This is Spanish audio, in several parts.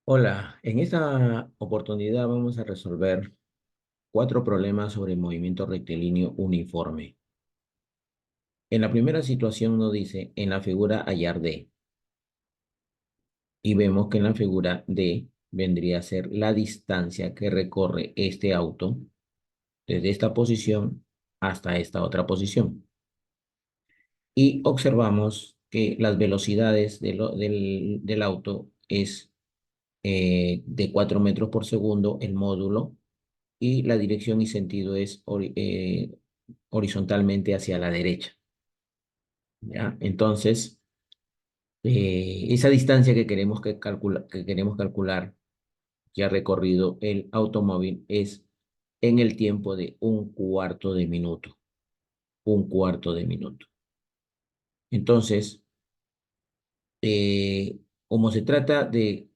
Hola, en esta oportunidad vamos a resolver cuatro problemas sobre movimiento rectilíneo uniforme. En la primera situación nos dice, en la figura hallar D, y vemos que en la figura D vendría a ser la distancia que recorre este auto desde esta posición hasta esta otra posición. Y observamos que las velocidades del auto es de 4 metros por segundo el módulo y la dirección y sentido es horizontalmente hacia la derecha, ¿ya? Entonces, esa distancia que queremos calcular que ha recorrido el automóvil es en el tiempo de un cuarto de minuto, un cuarto de minuto. Entonces, como se trata de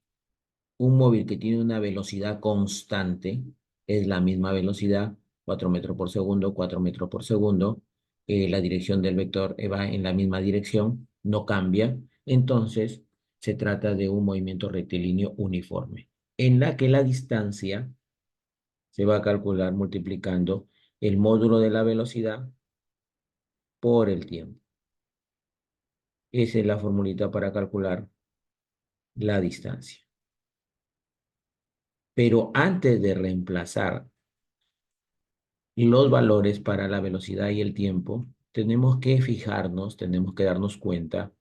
un móvil que tiene una velocidad constante, es la misma velocidad, 4 metros por segundo, 4 metros por segundo. La dirección del vector va en la misma dirección, no cambia. Entonces, se trata de un movimiento rectilíneo uniforme, en la que la distancia se va a calcular multiplicando el módulo de la velocidad por el tiempo. Esa es la formulita para calcular la distancia. Pero antes de reemplazar los valores para la velocidad y el tiempo, tenemos que fijarnos, tenemos que darnos cuenta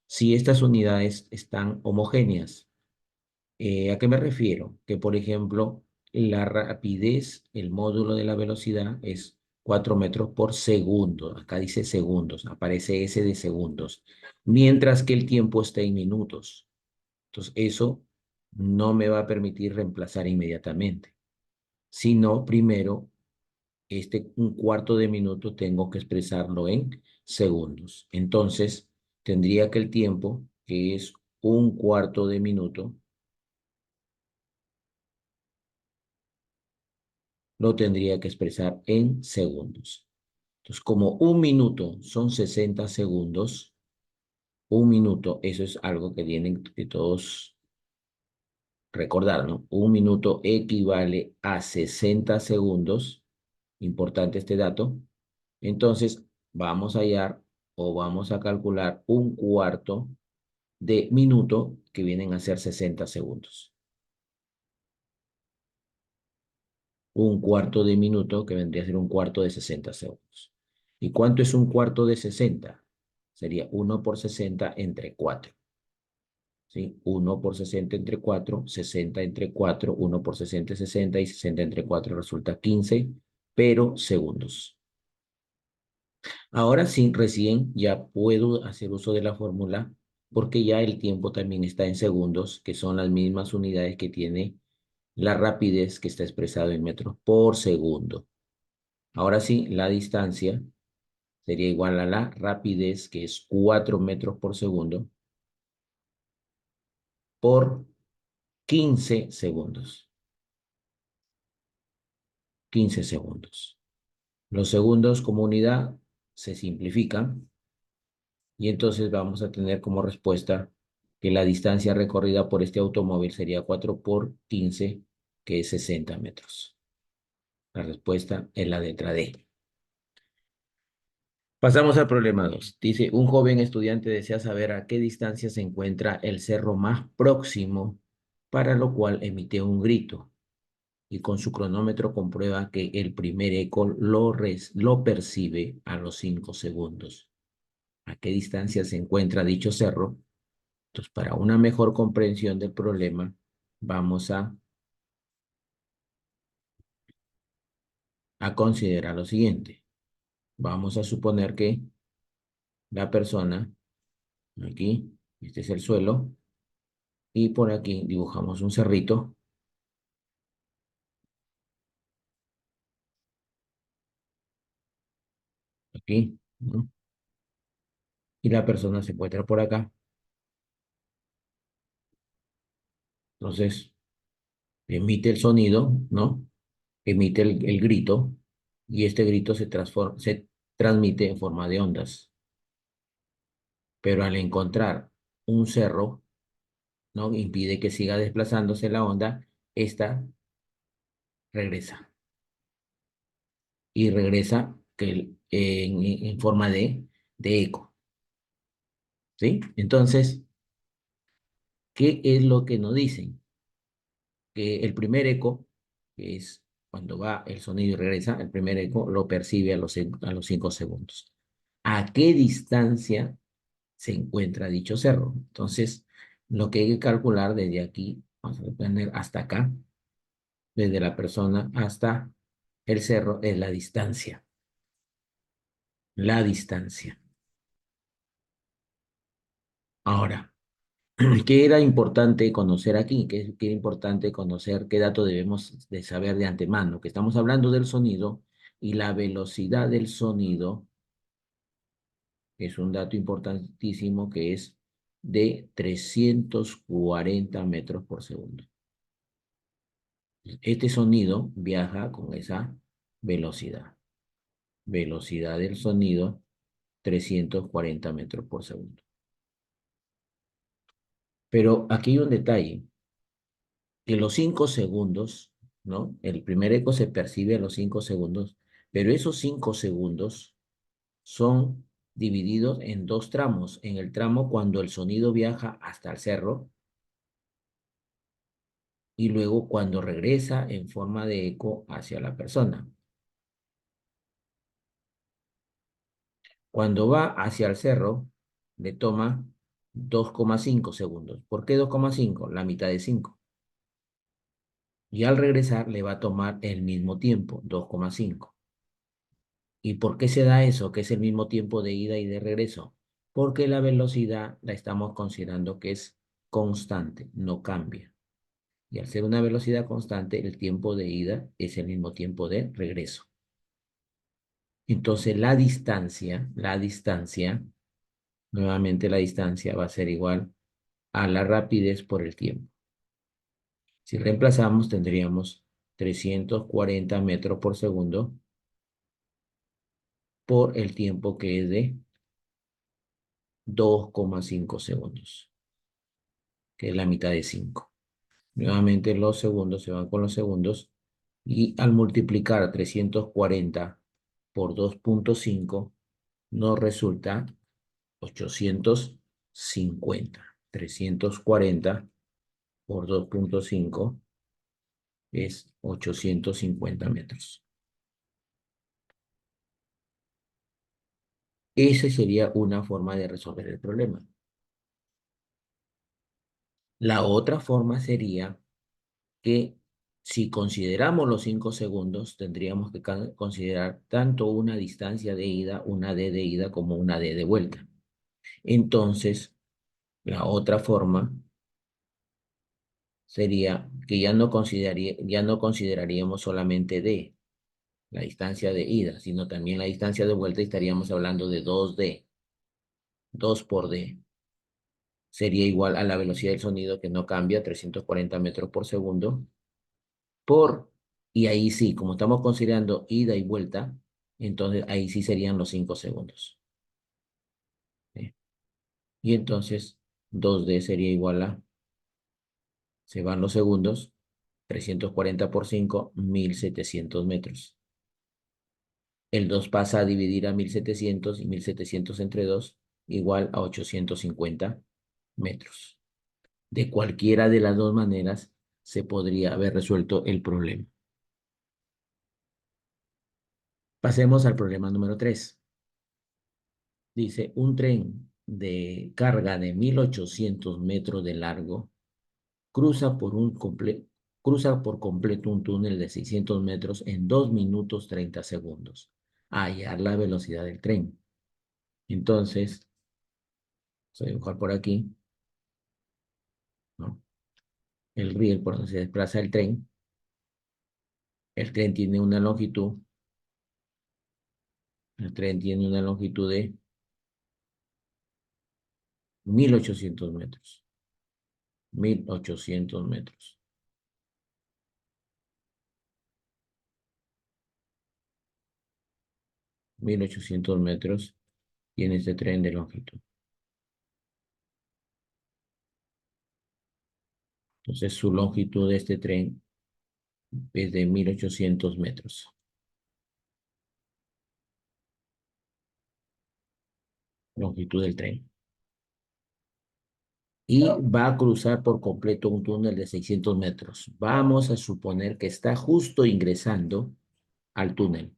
si estas unidades están homogéneas. ¿A qué me refiero? Que, por ejemplo, la rapidez, el módulo de la velocidad es 4 metros por segundo. Acá dice segundos, aparece S de segundos, mientras que el tiempo está en minutos. Entonces, eso no me va a permitir reemplazar inmediatamente, sino primero un cuarto de minuto tengo que expresarlo en segundos. Entonces, tendría que el tiempo, que es un cuarto de minuto, lo tendría que expresar en segundos. Entonces, como un minuto son 60 segundos, un minuto, eso es algo que tienen que todos recordar, ¿no? Un minuto equivale a 60 segundos. Importante este dato. Entonces, vamos a hallar o vamos a calcular un cuarto de minuto que vienen a ser 60 segundos. Un cuarto de minuto que vendría a ser un cuarto de 60 segundos. ¿Y cuánto es un cuarto de 60? Sería 1 por 60 entre 4. ¿Sí? 1 por 60 entre 4, 60 entre 4, 1 por 60 es 60 y 60 entre 4 resulta 15, pero segundos. Ahora sí, recién ya puedo hacer uso de la fórmula porque ya el tiempo también está en segundos, que son las mismas unidades que tiene la rapidez que está expresado en metros por segundo. Ahora sí, la distancia sería igual a la rapidez, que es 4 metros por segundo, por 15 segundos. 15 segundos. Los segundos como unidad se simplifican y entonces vamos a tener como respuesta que la distancia recorrida por este automóvil sería 4 por 15, que es 60 metros. La respuesta es la letra D. Pasamos al problema 2. Dice, un joven estudiante desea saber a qué distancia se encuentra el cerro más próximo, para lo cual emite un grito y con su cronómetro comprueba que el primer eco lo percibe a los 5 segundos. ¿A qué distancia se encuentra dicho cerro? Entonces, para una mejor comprensión del problema, vamos a considerar lo siguiente. Vamos a suponer que la persona, aquí, este es el suelo, y por aquí dibujamos un cerrito, aquí, ¿no? Y la persona se encuentra por acá. Entonces, emite el sonido, ¿no? Emite el grito, y este grito se transmite en forma de ondas. Pero al encontrar un cerro, ¿no? Impide que siga desplazándose la onda, esta regresa. Y regresa en forma de eco, ¿sí? Entonces, ¿qué es lo que nos dicen? Que el primer eco, que es cuando va el sonido y regresa, el primer eco lo percibe a los 5 segundos. ¿A qué distancia se encuentra dicho cerro? Entonces, lo que hay que calcular desde aquí, vamos a poner hasta acá, desde la persona hasta el cerro, es la distancia. La distancia. Ahora, ¿qué era importante conocer aquí? ¿Qué era importante conocer? ¿Qué dato debemos de saber de antemano? Que estamos hablando del sonido y la velocidad del sonido es un dato importantísimo que es de 340 metros por segundo. Este sonido viaja con esa velocidad. Velocidad del sonido, 340 metros por segundo. Pero aquí hay un detalle. En los 5 segundos, ¿no? El primer eco se percibe a los 5 segundos, pero esos 5 segundos son divididos en dos tramos. En el tramo cuando el sonido viaja hasta el cerro y luego cuando regresa en forma de eco hacia la persona. Cuando va hacia el cerro, le toma 2,5 segundos. ¿Por qué 2,5? La mitad de 5. Y al regresar le va a tomar el mismo tiempo, 2,5. ¿Y por qué se da eso, que es el mismo tiempo de ida y de regreso? Porque la velocidad la estamos considerando que es constante, no cambia. Y al ser una velocidad constante, el tiempo de ida es el mismo tiempo de regreso. Entonces nuevamente la distancia va a ser igual a la rapidez por el tiempo. Si reemplazamos, tendríamos 340 metros por segundo por el tiempo que es de 2,5 segundos, que es la mitad de 5. Nuevamente los segundos se van con los segundos y al multiplicar 340 por 2,5 nos resulta 850. 340 por 2,5 es 850 metros. Esa sería una forma de resolver el problema. La otra forma sería que si consideramos los 5 segundos, tendríamos que considerar tanto una distancia de ida, una D de ida, como una D de vuelta. Entonces, la otra forma sería que ya no consideraríamos solamente D, la distancia de ida, sino también la distancia de vuelta y estaríamos hablando de 2D, 2 por D. Sería igual a la velocidad del sonido que no cambia, 340 metros por segundo, y ahí sí, como estamos considerando ida y vuelta, entonces ahí sí serían los 5 segundos. ¿Sí? Y entonces 2D sería igual a, se van los segundos, 340 por 5, 1700 metros. El 2 pasa a dividir a 1700 y 1700 entre 2 igual a 850 metros. De cualquiera de las dos maneras se podría haber resuelto el problema. Pasemos al problema número 3. Dice, un tren de carga de 1800 metros de largo cruza cruza por completo un túnel de 600 metros en 2 minutos 30 segundos. A hallar la velocidad del tren. Entonces, voy a dibujar por aquí, ¿no? El riel por donde se desplaza el tren. El tren tiene una longitud. El tren tiene una longitud de 1800 metros. 1800 metros. 1800 metros tiene este tren de longitud. Entonces su longitud de este tren es de 1800 metros. Longitud del tren. Y va a cruzar por completo un túnel de 600 metros. Vamos a suponer que está justo ingresando al túnel.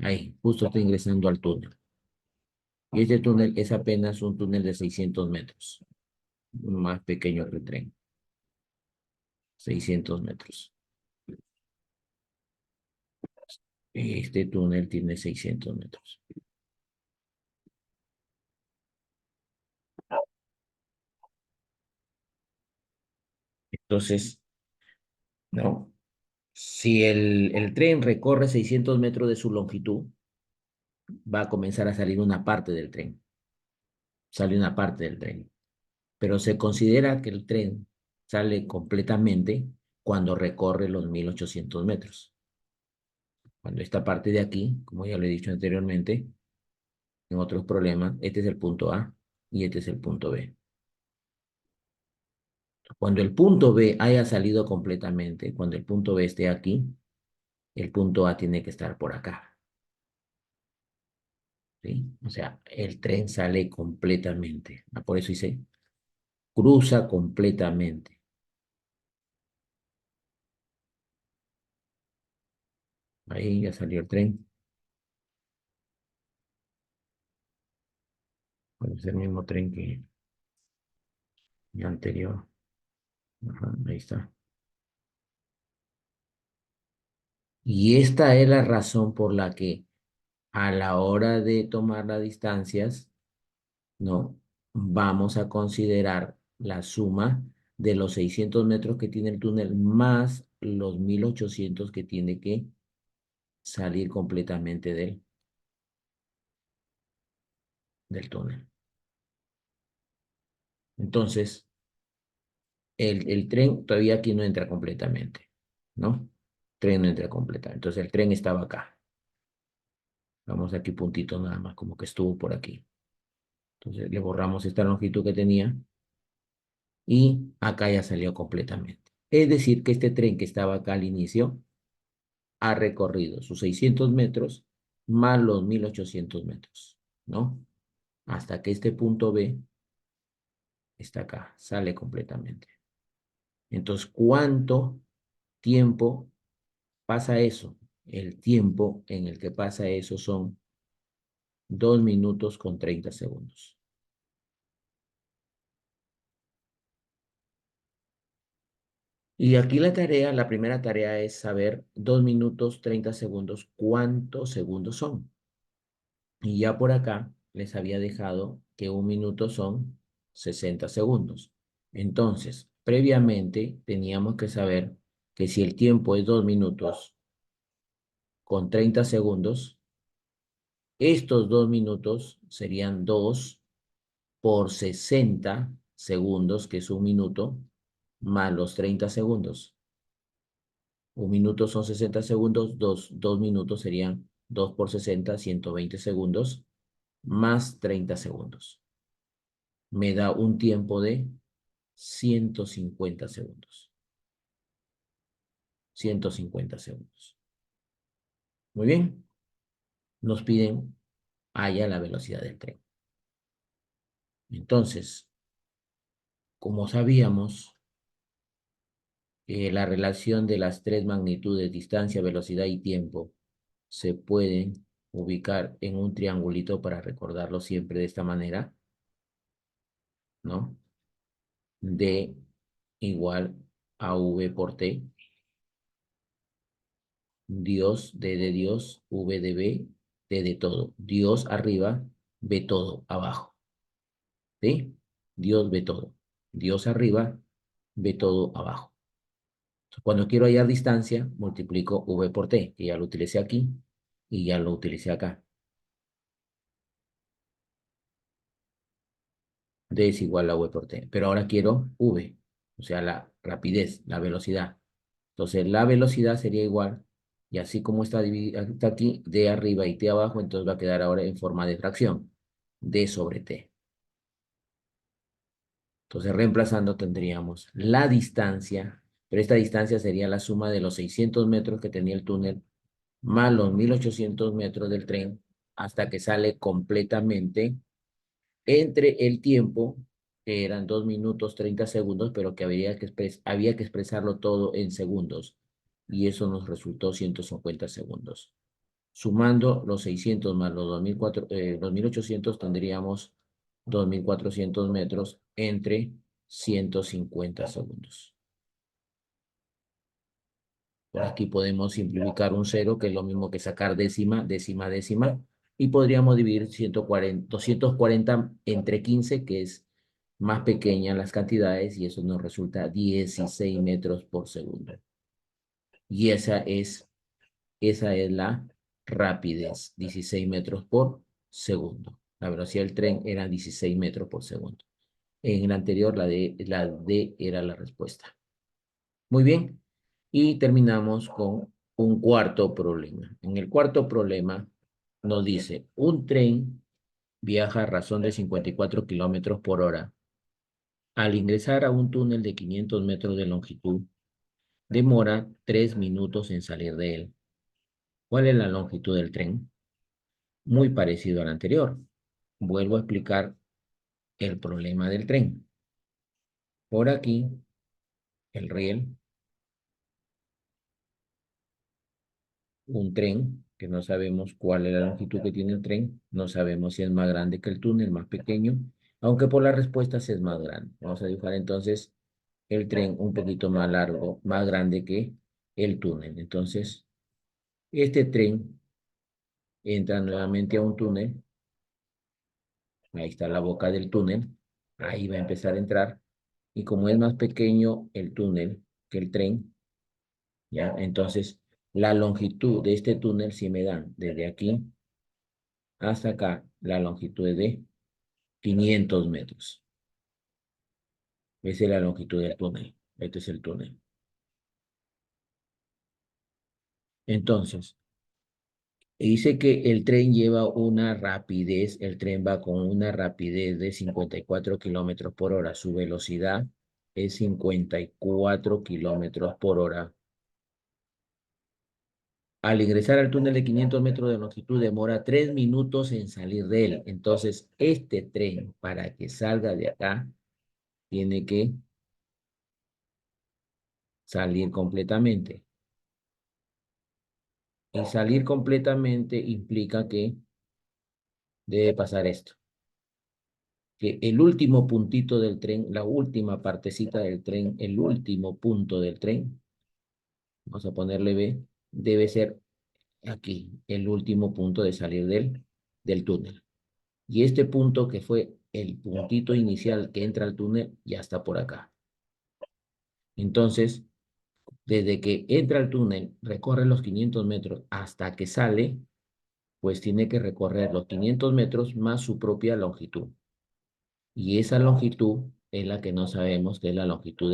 Ahí, justo está ingresando al túnel. Y este túnel es apenas un túnel de 600 metros. Más pequeño que el tren. 600 metros. Este túnel tiene 600 metros. Entonces, ¿no? Si el tren recorre 600 metros de su longitud, va a comenzar a salir una parte del tren. Sale una parte del tren. Pero se considera que el tren sale completamente cuando recorre los 1800 metros. Cuando esta parte de aquí, como ya lo he dicho anteriormente, en otros problemas, este es el punto A y este es el punto B. Cuando el punto B haya salido completamente, cuando el punto B esté aquí, el punto A tiene que estar por acá. ¿Sí? O sea, el tren sale completamente. Por eso dice, cruza completamente. Ahí ya salió el tren. Bueno, es el mismo tren que el anterior. Ajá, ahí está. Y esta es la razón por la que a la hora de tomar las distancias, no, vamos a considerar la suma de los 600 metros que tiene el túnel más los 1800 que tiene que salir completamente del túnel. Entonces, el tren todavía aquí no entra completamente, ¿no? El tren no entra completamente. Entonces, el tren estaba acá. Vamos aquí puntito nada más, como que estuvo por aquí. Entonces, le borramos esta longitud que tenía y acá ya salió completamente. Es decir, que este tren que estaba acá al inicio ha recorrido sus 600 metros más los 1800 metros, ¿no? Hasta que este punto B está acá, sale completamente. Entonces, ¿cuánto tiempo pasa eso? El tiempo en el que pasa eso son 2 minutos con 30 segundos. Y aquí la tarea, la primera tarea es saber 2 minutos 30 segundos, ¿cuántos segundos son? Y ya por acá les había dejado que un minuto son 60 segundos. Entonces, previamente teníamos que saber que si el tiempo es 2 minutos con 30 segundos, estos 2 minutos serían 2 por 60 segundos, que es un minuto, más los 30 segundos. Un minuto son 60 segundos, dos minutos serían 2 por 60, 120 segundos, más 30 segundos. Me da un tiempo de 150 segundos. 150 segundos. Muy bien. Nos piden haya la velocidad del tren. Entonces, como sabíamos, la relación de las tres magnitudes, distancia, velocidad y tiempo, se pueden ubicar en un triangulito para recordarlo siempre de esta manera, ¿no? D igual a V por T. Dios, D de Dios, V de V, T de todo. Dios arriba, ve todo abajo. ¿Sí? Dios ve todo. Dios arriba, ve todo abajo. Cuando quiero hallar distancia, multiplico V por T, que ya lo utilicé aquí y ya lo utilicé acá. D es igual a V por T. Pero ahora quiero V, o sea, la rapidez, la velocidad. Entonces, la velocidad sería igual, y así como está, está aquí, D arriba y T abajo, entonces va a quedar ahora en forma de fracción. D sobre T. Entonces, reemplazando tendríamos la distancia, pero esta distancia sería la suma de los 600 metros que tenía el túnel más los 1800 metros del tren hasta que sale completamente entre el tiempo, que eran 2 minutos 30 segundos, pero que había que expresarlo todo en segundos. Y eso nos resultó 150 segundos. Sumando los 600 más los 2800 tendríamos 2400 metros entre 150 segundos. Por aquí podemos simplificar un cero, que es lo mismo que sacar décima, décima, décima, y podríamos dividir 240 entre 15, que es más pequeña las cantidades, y eso nos resulta 16 metros por segundo. Y esa es la rapidez, 16 metros por segundo. La velocidad del tren era 16 metros por segundo. En el anterior, la D era la respuesta. Muy bien. Y terminamos con un cuarto problema. En el cuarto problema nos dice, un tren viaja a razón de 54 kilómetros por hora. Al ingresar a un túnel de 500 metros de longitud, demora 3 minutos en salir de él. ¿Cuál es la longitud del tren? Muy parecido al anterior. Vuelvo a explicar el problema del tren. Por aquí, el riel, un tren, que no sabemos cuál es la longitud que tiene el tren, no sabemos si es más grande que el túnel, más pequeño, aunque por las respuestas es más grande. Vamos a dibujar entonces el tren un poquito más largo, más grande que el túnel. Entonces, este tren entra nuevamente a un túnel, ahí está la boca del túnel, ahí va a empezar a entrar, y como es más pequeño el túnel que el tren, ¿ya? Entonces, la longitud de este túnel, si me dan desde aquí hasta acá, la longitud es de 500 metros. Esa es la longitud del túnel. Este es el túnel. Entonces, dice que el tren lleva una rapidez, el tren va con una rapidez de 54 kilómetros por hora. Su velocidad es 54 kilómetros por hora. Al ingresar al túnel de 500 metros de longitud, demora 3 minutos en salir de él. Entonces, este tren, para que salga de acá, tiene que salir completamente. Y salir completamente implica que debe pasar esto. Que el último puntito del tren, la última partecita del tren, el último punto del tren, vamos a ponerle B, debe ser aquí, el último punto de salir del túnel. Y este punto que fue el puntito inicial que entra al túnel, ya está por acá. Entonces, desde que entra al túnel, recorre los 500 metros hasta que sale, pues tiene que recorrer los 500 metros más su propia longitud. Y esa longitud es la que no sabemos, que es la longitud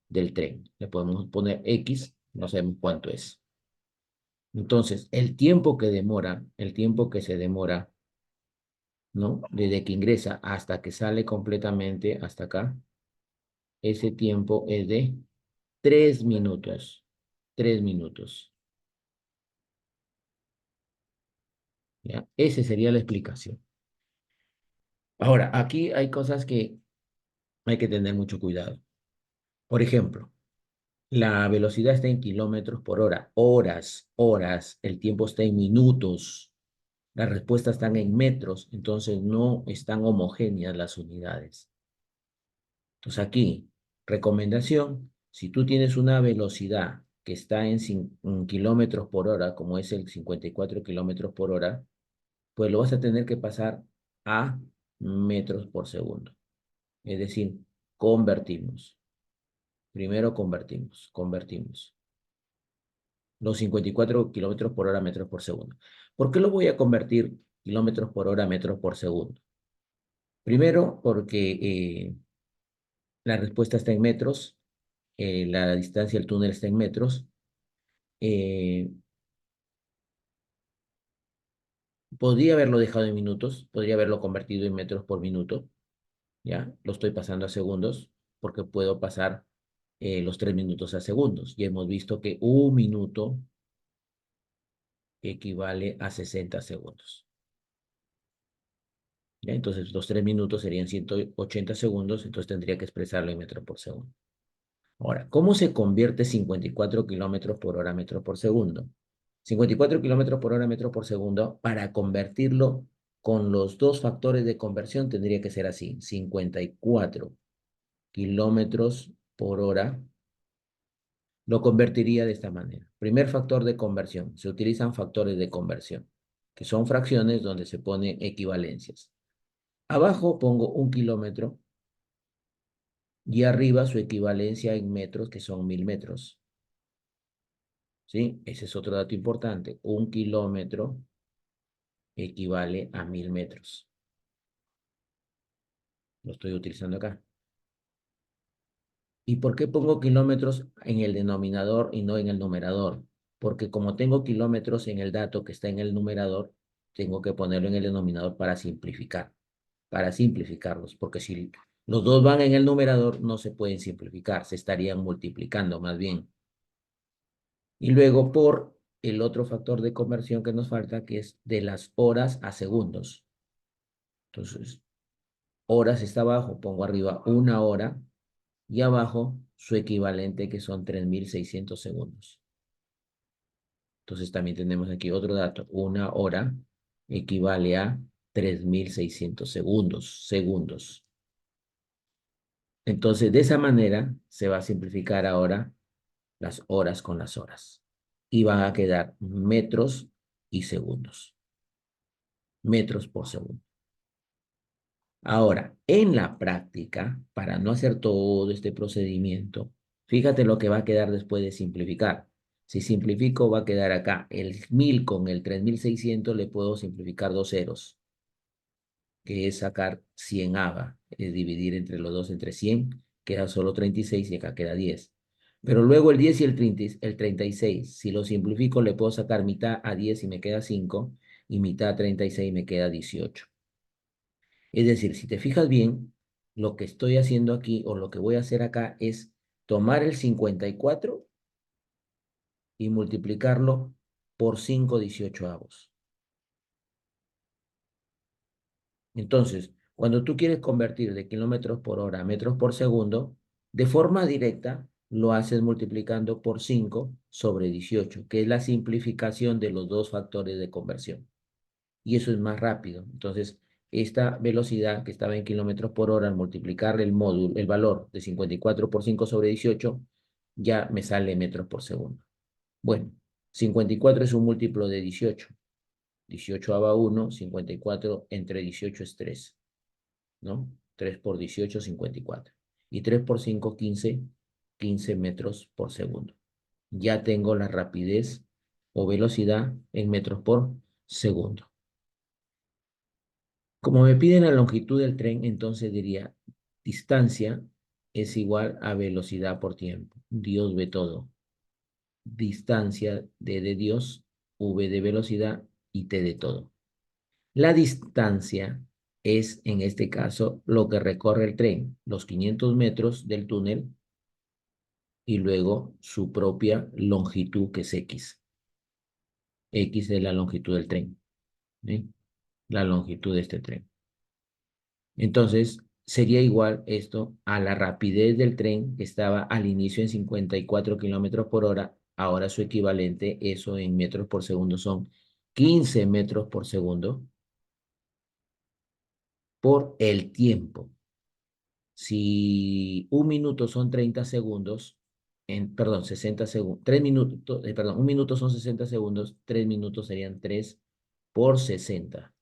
del tren. Le podemos poner X, no sabemos cuánto es. Entonces, el tiempo que se demora, ¿no? Desde que ingresa hasta que sale completamente hasta acá, ese tiempo es de 3 minutos. 3 minutos. ¿Ya? Esa sería la explicación. Ahora, aquí hay cosas que hay que tener mucho cuidado. Por ejemplo, la velocidad está en kilómetros por hora, horas, horas, el tiempo está en minutos, las respuestas están en metros, entonces no están homogéneas las unidades. Entonces aquí, recomendación, si tú tienes una velocidad que está en kilómetros por hora, como es el 54 kilómetros por hora, pues lo vas a tener que pasar a metros por segundo. Es decir, convertimos. Primero convertimos los 54 kilómetros por hora a metros por segundo. ¿Por qué lo voy a convertir kilómetros por hora a metros por segundo? Primero, porque la respuesta está en metros, la distancia del túnel está en metros. eh, Podría haberlo dejado en minutos, podría haberlo convertido en metros por minuto, ¿ya? Lo estoy pasando a segundos porque puedo pasar los 3 minutos a segundos. Y hemos visto que un minuto equivale a 60 segundos. ¿Ya? Entonces, los 3 minutos serían 180 segundos, entonces tendría que expresarlo en metros por segundo. Ahora, ¿cómo se convierte 54 kilómetros por hora a metros por segundo? 54 kilómetros por hora a metros por segundo, para convertirlo con los dos factores de conversión, tendría que ser así: 54 kilómetros por hora, lo convertiría de esta manera. Primer factor de conversión, se utilizan factores de conversión, que son fracciones donde se ponen equivalencias. Abajo pongo 1 kilómetro y arriba su equivalencia en metros, que son 1000 metros. ¿Sí? Ese es otro dato importante. 1 kilómetro equivale a 1000 metros. Lo estoy utilizando acá. ¿Y por qué pongo kilómetros en el denominador y no en el numerador? Porque como tengo kilómetros en el dato que está en el numerador, tengo que ponerlo en el denominador para simplificarlos, porque si los dos van en el numerador, no se pueden simplificar, se estarían multiplicando más bien. Y luego por el otro factor de conversión que nos falta, que es de las horas a segundos. Entonces, horas está abajo, pongo arriba 1 hora y abajo su equivalente, que son 3600 segundos. Entonces también tenemos aquí otro dato: 1 hora equivale a 3600 segundos. Entonces, de esa manera se va a simplificar ahora las horas con las horas. Y van a quedar metros y segundos. Metros por segundo. Ahora, en la práctica, para no hacer todo este procedimiento, fíjate lo que va a quedar después de simplificar. Si simplifico, va a quedar acá el 1000 con el 3600, le puedo simplificar dos ceros, que es sacar 100 ava, es dividir entre los dos, entre 100, queda solo 36 y acá queda 10. Pero luego el 10 y el 36, si lo simplifico, le puedo sacar mitad a 10 y me queda 5, y mitad a 36 y me queda 18. Es decir, si te fijas bien, lo que estoy haciendo aquí, o lo que voy a hacer acá, es tomar el 54 y multiplicarlo por 5/18. Entonces, cuando tú quieres convertir de kilómetros por hora a metros por segundo, de forma directa lo haces multiplicando por 5/18, que es la simplificación de los dos factores de conversión. Y eso es más rápido. Entonces, esta velocidad que estaba en kilómetros por hora, al multiplicar el valor de 54 por 5/18, ya me sale metros por segundo. Bueno, 54 es un múltiplo de 18. 18 daba 1, 54 entre 18 es 3, ¿no? 3 por 18, 54. Y 3 por 5, 15, 15 metros por segundo. Ya tengo la rapidez o velocidad en metros por segundo. Como me piden la longitud del tren, entonces diría: distancia es igual a velocidad por tiempo. Dios ve todo. Distancia, D de Dios, V de velocidad y T de todo. La distancia es, en este caso, lo que recorre el tren, los 500 metros del túnel, y luego su propia longitud, que es X. X es la longitud del tren, ¿sí? La longitud de este tren. Entonces, sería igual esto a la rapidez del tren, que estaba al inicio en 54 kilómetros por hora. Ahora su equivalente, eso en metros por segundo, son 15 metros por segundo por el tiempo. Si un minuto son 30 segundos, perdón, 60 segundos, 3 minutos, perdón, un minuto son 60 segundos, 3 minutos serían 3 por 60.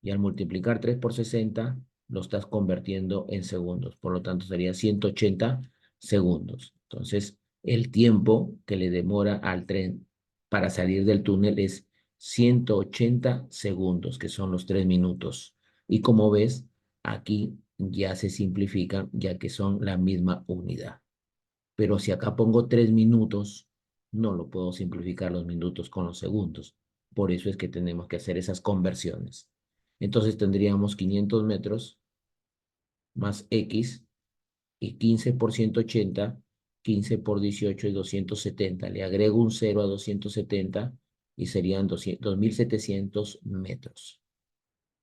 Y al multiplicar 3 por 60, lo estás convirtiendo en segundos. Por lo tanto, sería 180 segundos. Entonces, el tiempo que le demora al tren para salir del túnel es 180 segundos, que son los 3 minutos. Y como ves, aquí ya se simplifican, ya que son la misma unidad. Pero si acá pongo 3 minutos, no lo puedo simplificar los minutos con los segundos. Por eso es que tenemos que hacer esas conversiones. Entonces tendríamos 500 metros más X, y 15 por 180, 15 por 18 es 270. Le agrego un cero a 270 y serían 2700 metros.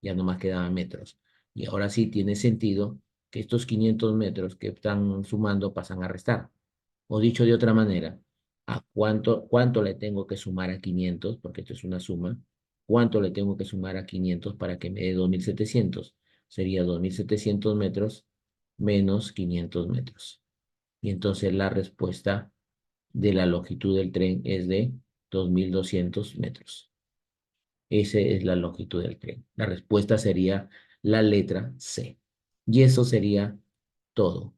Ya no más quedaban metros. Y ahora sí tiene sentido que estos 500 metros que están sumando pasan a restar. O dicho de otra manera, ¿a cuánto le tengo que sumar a 500? Porque esto es una suma. ¿Cuánto le tengo que sumar a 500 para que me dé 2700? Sería 2700 metros menos 500 metros. Y entonces la respuesta de la longitud del tren es de 2200 metros. Esa es la longitud del tren. La respuesta sería la letra C. Y eso sería todo.